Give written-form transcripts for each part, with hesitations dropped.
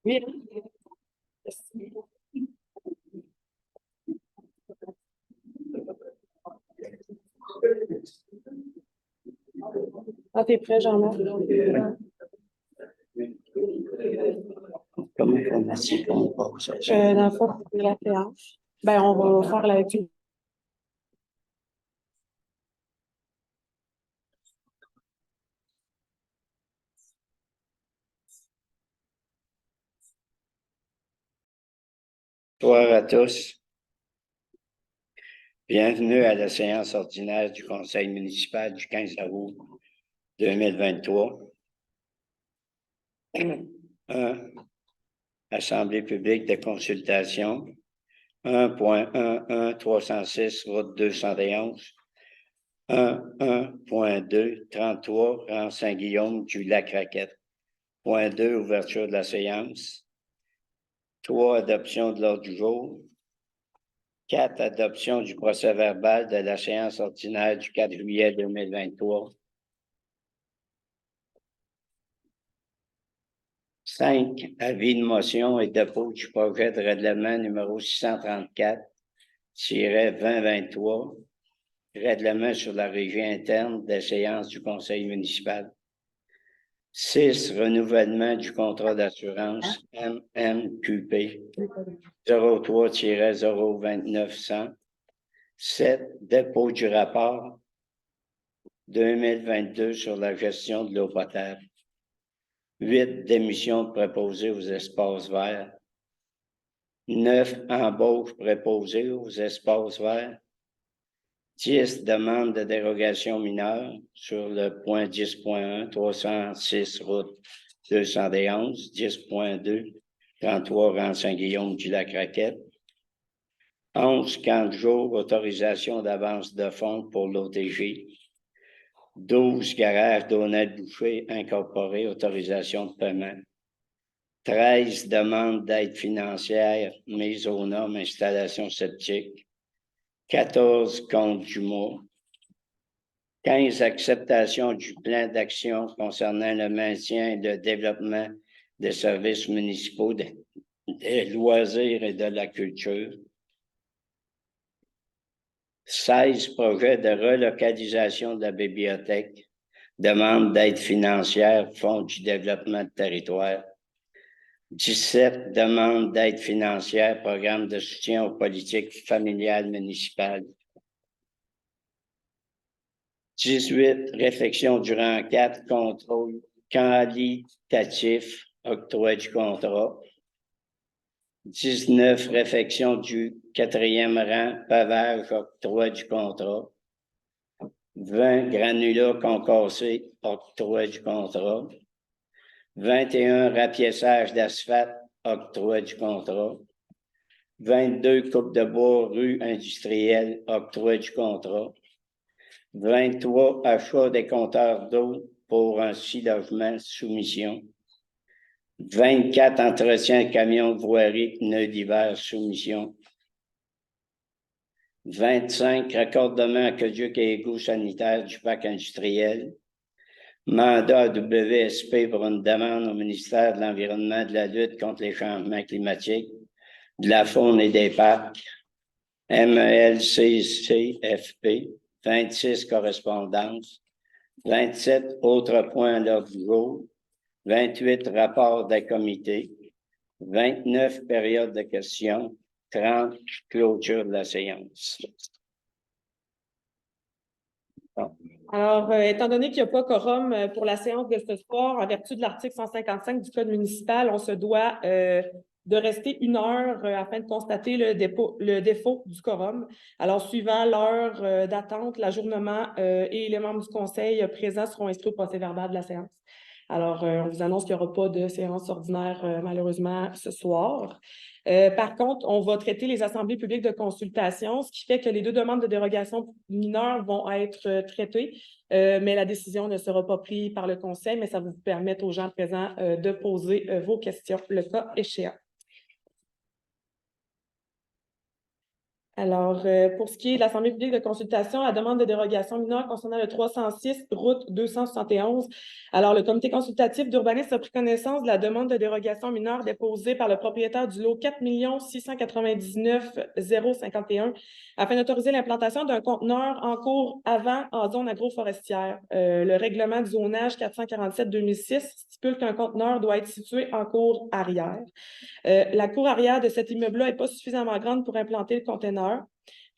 Oui. Ah, t'es prêt, Jean-Marc? Comment on assis qu'on pose? Dans le fond, pour la séance. Ben, on va faire la lecture. Bonsoir à tous. Bienvenue à la séance ordinaire du Conseil municipal du 15 août 2023. 1. Assemblée publique de consultation. 1.11.306, route 211. 1.1.2, 33, rang Saint-Guillaume du Lac-Raquette. Point 2, ouverture de la séance. 3, adoption de l'ordre du jour. 4, adoption du procès-verbal de la séance ordinaire du 4 juillet 2023. 5, avis de motion et dépôt du projet de règlement numéro 634-2023, règlement sur la régie interne des séances du conseil municipal. 6, renouvellement du contrat d'assurance MMQP 03-02900. 7, dépôt du rapport 2022 sur la gestion de l'eau potable. 8, démission préposée aux espaces verts. 9, embauche préposée aux espaces verts. 10, demande de dérogation mineure sur le point 10.1, 306 route 211, 10.2, 33 rang Saint-Guillaume du Lac-Raquette. 11, 15 jours, autorisation d'avance de fonds pour l'OTG. 12, garage d'Aunel-Boucher incorporé, autorisation de paiement. 13, demande d'aide financière, mise aux normes, installation septique. 14, compte du mois. 15, acceptation du plan d'action concernant le maintien et le développement des services municipaux, des loisirs et de la culture. 16, projet de relocalisation de la bibliothèque. Demande d'aide financière, Fonds du développement de territoire. 17, demande d'aide financière, programme de soutien aux politiques familiales municipales. 18, réflexion du rang 4, contrôle qualitatif, octroi du contrat. 19, réflexion du 4e rang, pavage, octroi du contrat. 20, granulat concassé, octroi du contrat. 21, rapiessage d'asphalte, octroi du contrat. 22, coupe de bois, rue industrielle, octroi du contrat. 23, achat des compteurs d'eau pour un 6 logements, soumission. 24, entretien de camions de voirie, pneus d'hiver, soumission. 25, raccordement aqueduc et égouts sanitaires du parc industriel. Mandat WSP pour une demande au ministère de l'Environnement et de la lutte contre les changements climatiques, de la faune et des parcs. MELCCFP. 26, correspondance. 27, autres points à l'ordre du jour. 28, rapport des comités. 29, période de questions. 30, clôture de la séance. Bon. Alors, étant donné qu'il n'y a pas quorum pour la séance de ce soir, en vertu de l'article 155 du Code municipal, on se doit de rester 1 heure afin de constater le défaut du quorum. Alors, suivant l'heure d'attente, l'ajournement et les membres du conseil présents seront inscrits au procès-verbal de la séance. Alors, on vous annonce qu'il n'y aura pas de séance ordinaire, malheureusement, ce soir. Par contre, on va traiter les assemblées publiques de consultation, ce qui fait que les 2 demandes de dérogation mineures vont être traitées, mais la décision ne sera pas prise par le Conseil, mais ça va vous permettre aux gens présents de poser vos questions, le cas échéant. Alors, pour ce qui est de l'Assemblée publique de consultation, la demande de dérogation mineure concernant le 306, route 271. Alors, le comité consultatif d'urbanisme a pris connaissance de la demande de dérogation mineure déposée par le propriétaire du lot 4 699 051 afin d'autoriser l'implantation d'un conteneur en cours avant en zone agroforestière. Le règlement du zonage 447-2006 stipule qu'un conteneur doit être situé en cour arrière. La cour arrière de cet immeuble-là n'est pas suffisamment grande pour implanter le conteneur.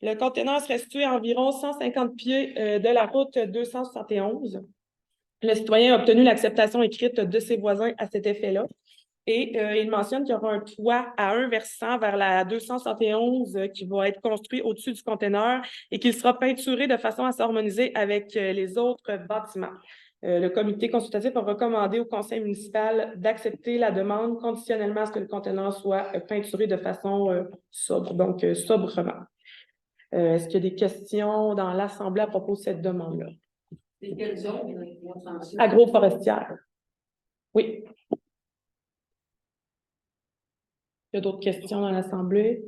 Le conteneur serait situé à environ 150 pieds de la route 271. Le citoyen a obtenu l'acceptation écrite de ses voisins à cet effet-là. Et il mentionne qu'il y aura un toit à un versant vers la 271 qui va être construit au-dessus du conteneur et qu'il sera peinturé de façon à s'harmoniser avec les autres bâtiments. Le comité consultatif a recommandé au conseil municipal d'accepter la demande conditionnellement à ce que le conteneur soit peinturé de façon sobre, donc sobrement. Est-ce qu'il y a des questions dans l'Assemblée à propos de cette demande-là? C'est quelle zone? Agroforestière. Oui. Il y a d'autres questions dans l'Assemblée?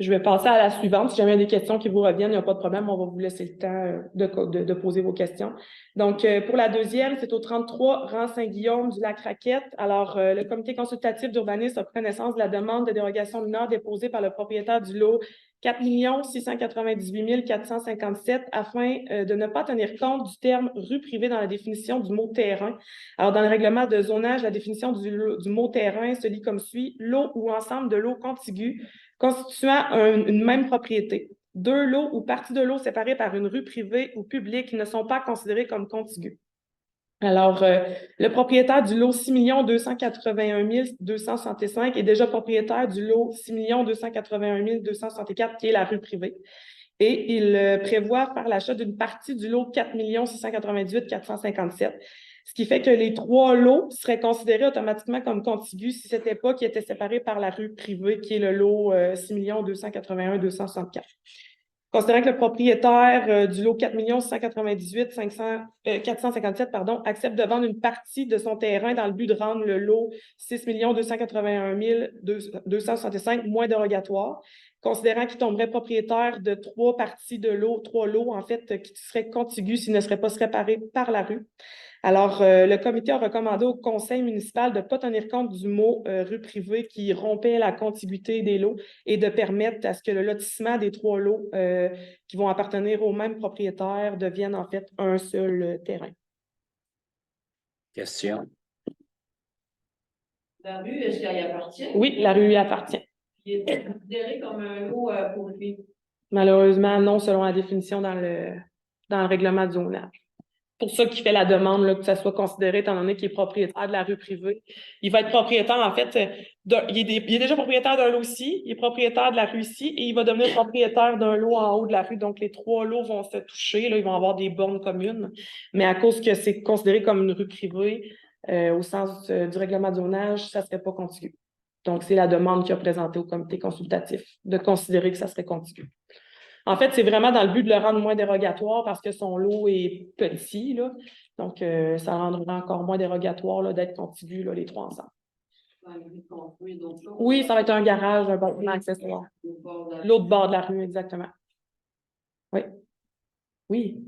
Je vais passer à la suivante. Si jamais il y a des questions qui vous reviennent, il n'y a pas de problème. On va vous laisser le temps de poser vos questions. Donc, pour la deuxième, c'est au 33 rang Saint-Guillaume du Lac-Raquette. Alors, le comité consultatif d'urbanisme a pris connaissance de la demande de dérogation mineure déposée par le propriétaire du lot 4 698 457 afin de ne pas tenir compte du terme rue privée dans la définition du mot terrain. Alors, dans le règlement de zonage, la définition du mot terrain se lit comme suit: lot ou ensemble de lots contigus constituant une même propriété. 2 lots ou parties de lots séparés par une rue privée ou publique ne sont pas considérés comme contigus. Alors, le propriétaire du lot 6 281 265 est déjà propriétaire du lot 6 281 264, qui est la rue privée. Et il prévoit faire l'achat d'une partie du lot 4 698 457. Ce qui fait que les 3 lots seraient considérés automatiquement comme contigus si ce n'était pas qu'ils étaient séparés par la rue privée, qui est le lot 6 281 264. Considérant que le propriétaire du lot 4 698 457 accepte de vendre une partie de son terrain dans le but de rendre le lot 6 281 265 moins dérogatoire, considérant qu'il tomberait propriétaire de 3 parties de lot, 3 lots, en fait, qui seraient contigus s'ils ne seraient pas séparés par la rue. Alors, le comité a recommandé au conseil municipal de ne pas tenir compte du mot rue privée qui rompait la contiguïté des lots et de permettre à ce que le lotissement des 3 lots qui vont appartenir au même propriétaire devienne en fait un seul terrain. Question? La rue, est-ce qu'elle y appartient? Oui, la rue y appartient. Il est considéré comme un lot pour lui. Malheureusement, non, selon la définition dans le règlement du zonage. Pour ça qu'il fait la demande, là, que ça soit considéré, étant donné qu'il est propriétaire de la rue privée. Il va être propriétaire, en fait, il est déjà propriétaire d'un lot ici, il est propriétaire de la rue ici, et il va devenir propriétaire d'un lot en haut de la rue. Donc, les 3 lots vont se toucher, là, ils vont avoir des bornes communes. Mais à cause que c'est considéré comme une rue privée, au sens du règlement de zonage, ça ne serait pas contigu. Donc, c'est la demande qu'il a présentée au comité consultatif, de considérer que ça serait contigu. En fait, c'est vraiment dans le but de le rendre moins dérogatoire parce que son lot est petit, là. Donc, ça rendra encore moins dérogatoire là, d'être contigu, là, les 3 ensemble. Oui, ça va être un garage, un bâtiment accessoire. L'autre bord de la rue, exactement. Oui. Oui.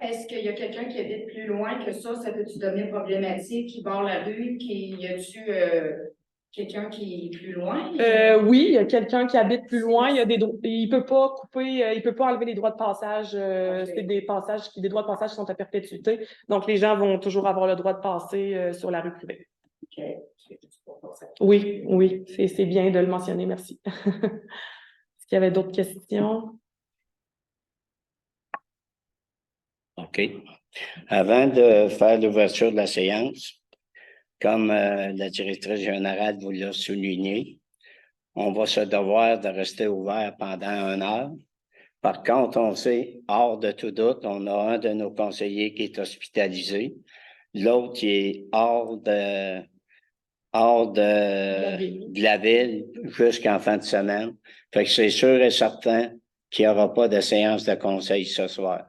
Est-ce qu'il y a quelqu'un qui habite plus loin que ça peut-tu devenir problématique, qui bord la rue, y a-tu quelqu'un qui est plus loin? Oui, il y a quelqu'un qui habite plus loin. Il peut pas couper, il peut pas enlever les droits de passage. Okay. C'est des droits de passage qui sont à perpétuité. Donc, les gens vont toujours avoir le droit de passer sur la rue privée. OK. Oui, c'est bien de le mentionner. Merci. Est-ce qu'il y avait d'autres questions? OK. Avant de faire l'ouverture de la séance, comme la directrice générale vous l'a souligné, on va se devoir de rester ouvert pendant 1 heure. Par contre, on sait, hors de tout doute, on a un de nos conseillers qui est hospitalisé. L'autre, il est hors de la ville jusqu'en fin de semaine. Fait que c'est sûr et certain qu'il n'y aura pas de séance de conseil ce soir.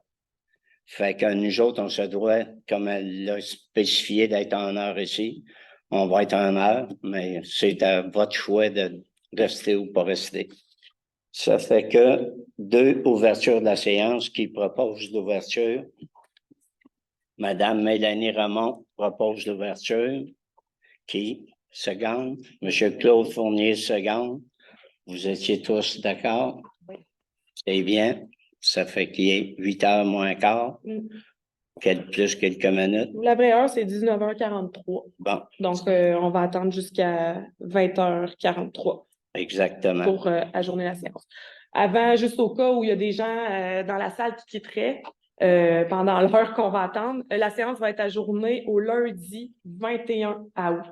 Fait que nous autres, on se doit, comme elle l'a spécifié, d'être en heure ici. On va être en heure, mais c'est à votre choix de rester ou pas rester. Ça fait que 2 ouvertures de la séance qui proposent l'ouverture. Madame Mélanie Ramon propose l'ouverture. Qui seconde? Monsieur Claude Fournier seconde. Vous étiez tous d'accord? Oui. C'est bien. Ça fait qu'il est 8h moins quart. Plus quelques minutes. La vraie heure, c'est 19h43. Bon, Donc, on va attendre jusqu'à 20h43 exactement. pour ajourner la séance. Avant, juste au cas où il y a des gens dans la salle qui quitteraient pendant l'heure qu'on va attendre, la séance va être ajournée au lundi 21 août.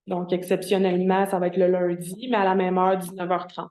Donc, exceptionnellement, ça va être le lundi, mais à la même heure, 19h30.